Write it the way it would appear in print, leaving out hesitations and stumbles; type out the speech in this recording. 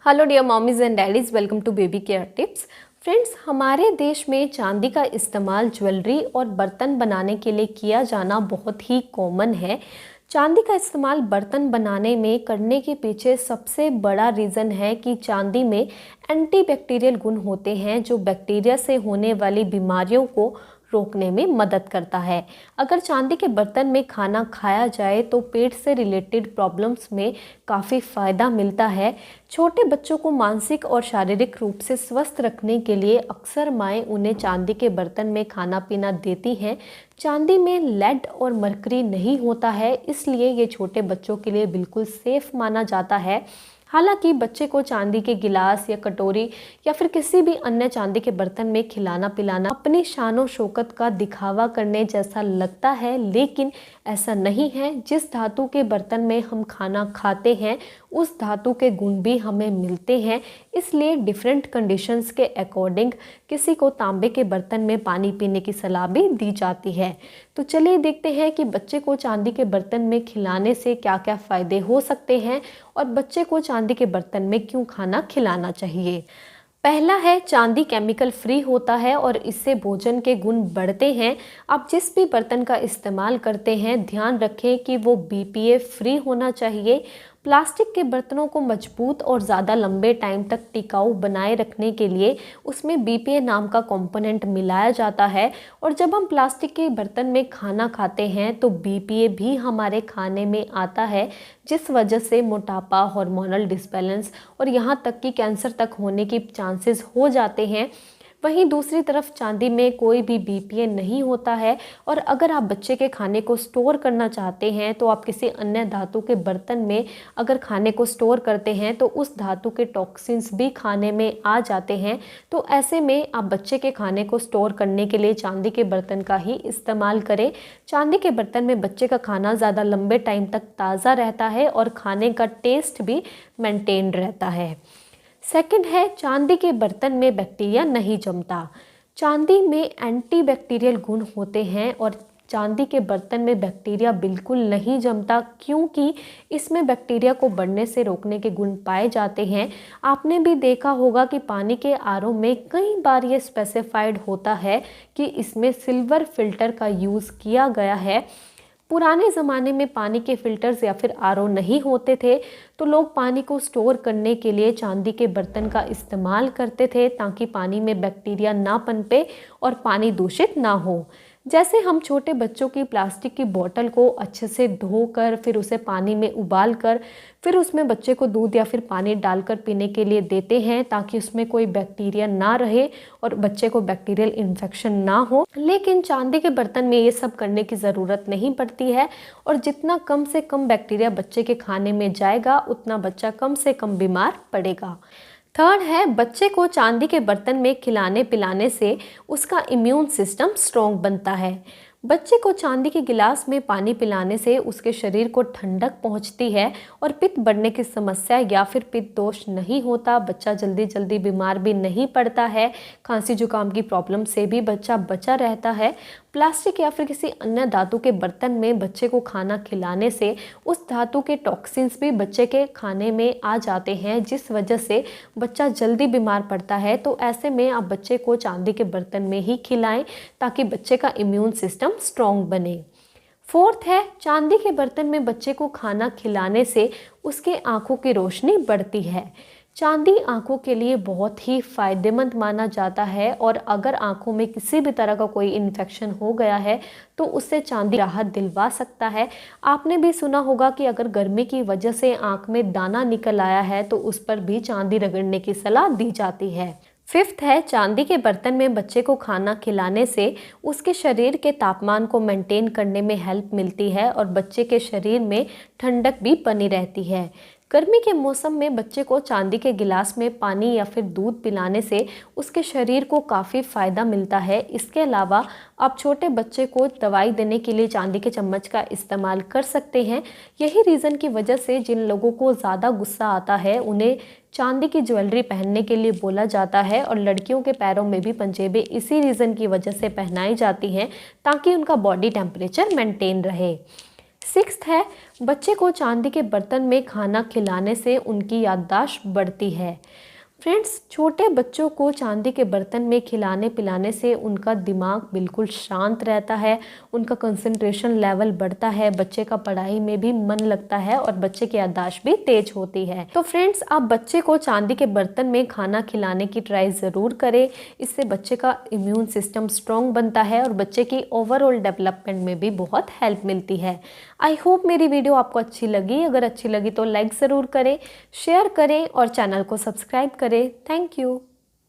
Hello dear mommies and daddies, welcome to baby care tips. Friends, हमारे देश में चांदी का इस्तेमाल ज्वेलरी और बर्तन बनाने के लिए किया जाना बहुत ही कॉमन है। चांदी का इस्तेमाल बर्तन बनाने में करने के पीछे सबसे बड़ा रीज़न है कि चांदी में एंटीबैक्टीरियल गुण होते हैं जो बैक्टीरिया से होने वाली बीमारियों को रोकने में मदद करता है। अगर चांदी के बर्तन में खाना खाया जाए तो पेट से रिलेटेड प्रॉब्लम्स में काफ़ी फ़ायदा मिलता है। छोटे बच्चों को मानसिक और शारीरिक रूप से स्वस्थ रखने के लिए अक्सर माएँ उन्हें चांदी के बर्तन में खाना पीना देती हैं। चांदी में लेड और मरकरी नहीं होता है, इसलिए ये छोटे बच्चों के लिए बिल्कुल सेफ माना जाता है। हालांकि बच्चे को चांदी के गिलास या कटोरी या फिर किसी भी अन्य चांदी के बर्तन में खिलाना पिलाना अपनी शान और शौकत का दिखावा करने जैसा लगता है, लेकिन ऐसा नहीं है। जिस धातु के बर्तन में हम खाना खाते हैं उस धातु के गुण भी हमें मिलते हैं, इसलिए डिफरेंट कंडीशंस के अकॉर्डिंग किसी को तांबे के बर्तन में पानी पीने की सलाह भी दी जाती है। तो चलिए देखते हैं कि बच्चे को चांदी के बर्तन में खिलाने से क्या क्या फ़ायदे हो सकते हैं और बच्चे को चांदी के बर्तन में क्यों खाना खिलाना चाहिए। पहला है, चांदी केमिकल फ्री होता है और इससे भोजन के गुण बढ़ते हैं। आप जिस भी बर्तन का इस्तेमाल करते हैं ध्यान रखें कि वो बीपीए फ्री होना चाहिए। प्लास्टिक के बर्तनों को मजबूत और ज़्यादा लंबे टाइम तक टिकाऊ बनाए रखने के लिए उसमें बीपीए नाम का कंपोनेंट मिलाया जाता है, और जब हम प्लास्टिक के बर्तन में खाना खाते हैं तो बीपीए भी हमारे खाने में आता है, जिस वजह से मोटापा, हार्मोनल डिसबैलेंस और यहाँ तक कि कैंसर तक होने की चांसेस हो जाते हैं। वहीं दूसरी तरफ चांदी में कोई भी बीपीए नहीं होता है, और अगर आप बच्चे के खाने को स्टोर करना चाहते हैं तो आप किसी अन्य धातु के बर्तन में अगर खाने को स्टोर करते हैं तो उस धातु के टॉक्सिन्स भी खाने में आ जाते हैं। तो ऐसे में आप बच्चे के खाने को स्टोर करने के लिए चांदी के बर्तन का ही इस्तेमाल करें। चांदी के बर्तन में बच्चे का खाना ज़्यादा लंबे टाइम तक ताज़ा रहता है और खाने का टेस्ट भी मेंटेन रहता है। सेकंड है, चांदी के बर्तन में बैक्टीरिया नहीं जमता। चांदी में एंटीबैक्टीरियल गुण होते हैं और चांदी के बर्तन में बैक्टीरिया बिल्कुल नहीं जमता, क्योंकि इसमें बैक्टीरिया को बढ़ने से रोकने के गुण पाए जाते हैं। आपने भी देखा होगा कि पानी के आरओ में कई बार ये स्पेसिफाइड होता है कि इसमें सिल्वर फिल्टर का यूज़ किया गया है। पुराने ज़माने में पानी के फिल्टर्स या फिर आरओ नहीं होते थे, तो लोग पानी को स्टोर करने के लिए चांदी के बर्तन का इस्तेमाल करते थे ताकि पानी में बैक्टीरिया ना पनपे और पानी दूषित ना हो। जैसे हम छोटे बच्चों की प्लास्टिक की बोतल को अच्छे से धोकर फिर उसे पानी में उबाल कर फिर उसमें बच्चे को दूध या फिर पानी डालकर पीने के लिए देते हैं ताकि उसमें कोई बैक्टीरिया ना रहे और बच्चे को बैक्टीरियल इन्फेक्शन ना हो, लेकिन चांदी के बर्तन में ये सब करने की ज़रूरत नहीं पड़ती है, और जितना कम से कम बैक्टीरिया बच्चे के खाने में जाएगा उतना बच्चा कम से कम बीमार पड़ेगा। थर्ड है, बच्चे को चांदी के बर्तन में खिलाने पिलाने से उसका इम्यून सिस्टम स्ट्रॉन्ग बनता है। बच्चे को चांदी के गिलास में पानी पिलाने से उसके शरीर को ठंडक पहुंचती है और पित्त बढ़ने की समस्या या फिर पित्त दोष नहीं होता। बच्चा जल्दी जल्दी बीमार भी नहीं पड़ता है। खांसी जुकाम की प्रॉब्लम से भी बच्चा बचा रहता है। प्लास्टिक या फिर किसी अन्य धातु के बर्तन में बच्चे को खाना खिलाने से उस धातु के टॉक्सिन्स भी बच्चे के खाने में आ जाते हैं, जिस वजह से बच्चा जल्दी बीमार पड़ता है। तो ऐसे में आप बच्चे को चांदी के बर्तन में ही खिलाएं ताकि बच्चे का इम्यून सिस्टम स्ट्रॉन्ग बने। फोर्थ है, चांदी के बर्तन में बच्चे को खाना खिलाने से उसके आंखों की रोशनी बढ़ती है। चांदी आंखों के लिए बहुत ही फायदेमंद माना जाता है, और अगर आंखों में किसी भी तरह का कोई इन्फेक्शन हो गया है तो उससे चांदी राहत दिलवा सकता है। आपने भी सुना होगा कि अगर गर्मी की वजह से आंख में दाना निकल आया है तो उस पर भी चांदी रगड़ने की सलाह दी जाती है। फिफ्थ है, चांदी के बर्तन में बच्चे को खाना खिलाने से उसके शरीर के तापमान को मेंटेन करने में हेल्प मिलती है और बच्चे के शरीर में ठंडक भी बनी रहती है। गर्मी के मौसम में बच्चे को चांदी के गिलास में पानी या फिर दूध पिलाने से उसके शरीर को काफ़ी फ़ायदा मिलता है। इसके अलावा आप छोटे बच्चे को दवाई देने के लिए चांदी के चम्मच का इस्तेमाल कर सकते हैं। यही रीज़न की वजह से जिन लोगों को ज़्यादा गुस्सा आता है उन्हें चांदी की ज्वेलरी पहनने के लिए बोला जाता है, और लड़कियों के पैरों में भी पंजेबे इसी रीज़न की वजह से पहनाई जाती हैं ताकि उनका बॉडी टेम्परेचर मेंटेन रहे। सिक्स्थ है, बच्चे को चांदी के बर्तन में खाना खिलाने से उनकी याददाश्त बढ़ती है। फ्रेंड्स, छोटे बच्चों को चांदी के बर्तन में खिलाने पिलाने से उनका दिमाग बिल्कुल शांत रहता है, उनका कंसंट्रेशन लेवल बढ़ता है, बच्चे का पढ़ाई में भी मन लगता है और बच्चे की याददाश्त भी तेज होती है। तो फ्रेंड्स, आप बच्चे को चांदी के बर्तन में खाना खिलाने की ट्राई ज़रूर करें। इससे बच्चे का इम्यून सिस्टम स्ट्रॉन्ग बनता है और बच्चे की ओवरऑल डेवलपमेंट में भी बहुत हेल्प मिलती है। आई होप मेरी वीडियो आपको अच्छी लगी। अगर अच्छी लगी तो लाइक ज़रूर करें, शेयर करें और चैनल को सब्सक्राइब करें। Thank you.